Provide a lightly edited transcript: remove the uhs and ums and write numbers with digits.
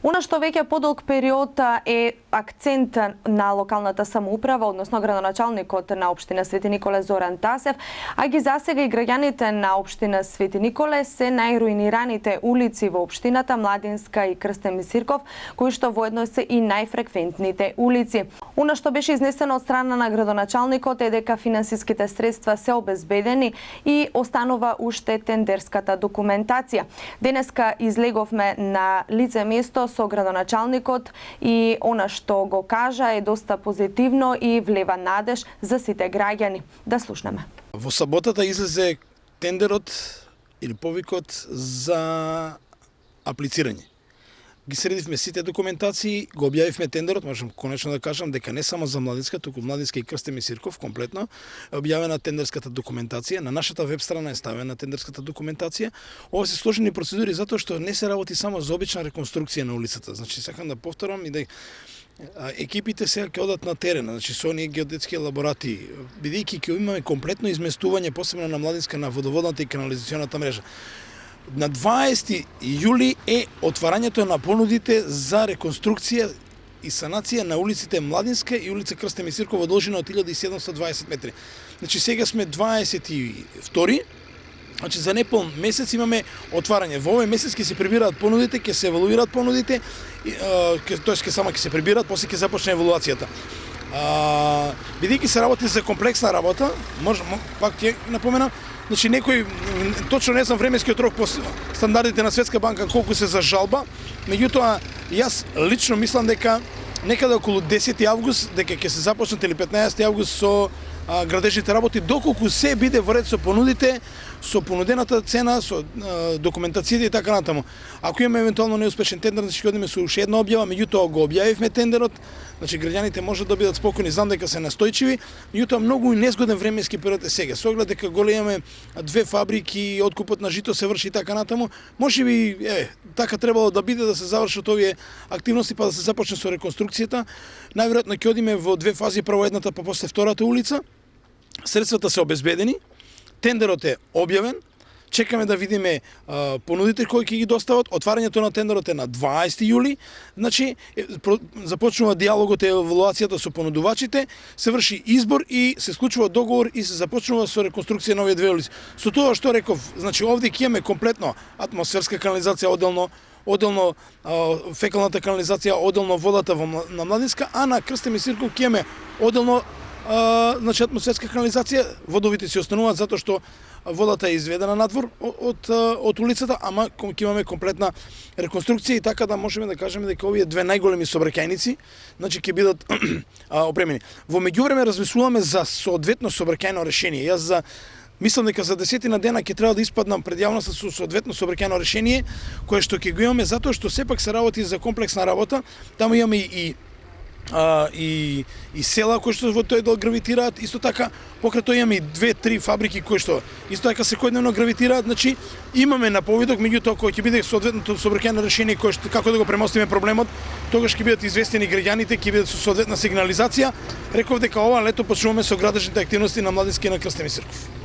Она што веќе подолг период е акцент на локалната самоуправа, односно градоначалникот на општина Свети Николе Зоран Тасев, а ги засега и граѓаните на општина Свети Николе се најруинираните улици во општината Младинска и Крстен Мисирков, кои што воедно се и најфреквентните улици. Она што беше изнесено од страна на градоначалникот е дека финансиските средства се обезбедени и останува уште тендерската документација. Денеска излеговме на лице место со градоначалникот и она што го кажа е доста позитивно и влева надеж за сите граѓани. Да слушнеме. Во саботата излезе тендерот или повикот за аплицирање. Ги средивме сите документации, го објавивме тендерот, можам конечно да кажам дека не само за Младинска, туку Младинска и Крстен Мисирков комплетно е објавена тендерската документација. На нашата веб страна е ставена тендерската документација. Ова се сложени процедури затоа што не се работи само за обична реконструкција на улицата. Значи сакам да повторам и да екипите сега ќе одат на терен, значи со оние геодетски елаборати, бидејќи ќе имаме комплетно изместување посебно на Младинска на водоводната и канализационата мрежа. На 20 јули е отварањето на понудите за реконструкција и санација на улиците Младинска и улица Крстен Мисирков во должина од 1720 метри. Значи сега сме 22. Значи за неполн месец имаме отварање. Во овој месец ќе се прибираат понудите, ќе се евалуираат понудите, тоест ќе се прибираат, после ќе започне евалуацијата. Бидејќи се работи за комплексна работа, пак ќе напоменам, значи некој точно не знам временскиот рок по стандардите на Светска банка колку се за жалба, меѓутоа јас лично мислам дека некаде околу 10 август дека ќе се започнат или 15 август со градежните работи, доколку се биде во ред со понудите, со понудената цена, со документацијата и така натаму. Ако имаме евентуално неуспешен тендер, значи ќе одиме со уште една објава, меѓутоа го објавивме тендерот, значи граѓаните може да бидат спокојни, знам дека се настојчиви, меѓутоа многу незгоден временски период е сега. Со оглед дека голе имаме две фабрики, откупот на жито се врши и така натаму, можеби така требало да биде да се завршат овие активности па да се започне со реконструкцијата. Најверојатно ќе одиме во две фази, прво едната па после втората улица. Средствата се обезбедени, тендерот е објавен, чекаме да видиме понудите кои ќе ги достават. Отварањето на тендерот е на 20 јули, значи започнува диалогот и евалуацијата со понудувачите, се врши избор и се склучува договор и се започнува со реконструкција на овие две улици. Со тоа што реков, значи овде ќе имаме комплетно атмосферска канализација, одделно фекалната канализација, одделно водата на Младинска, а на Крстен Мисирков ќе имаме одделно значи атмосферска канализација. Водовите се остануваат затоа што водата е изведена надвор од улицата, ама ќе имаме комплетна реконструкција и така да можеме да кажеме дека овие две најголеми сообраќајници значи ќе бидат опремени. Во меѓувреме размислуваме за соодветно сообраќајно решение. Јас мислам дека за 10 дена ќе треба да испаднам пред јавноста со соодветно сообраќајно решение кое што ќе го имаме затоа што сепак се работи за комплексна работа. Таму имаме и села кои што во тој дел гравитираат, исто така покрај тоа имаме и 2-3 фабрики кои што исто така секојдневно гравитираат, значи имаме наповедок, меѓутоа кој ќе биде соодветното сообраќајно решение кој што како да го премостиме проблемот, тогаш ќе бидат известени граѓаните, ќе бидат со соодветна сигнализација. Реков дека ова лето почнуваме со градежните активности на Младински и на Крстен Мисирков.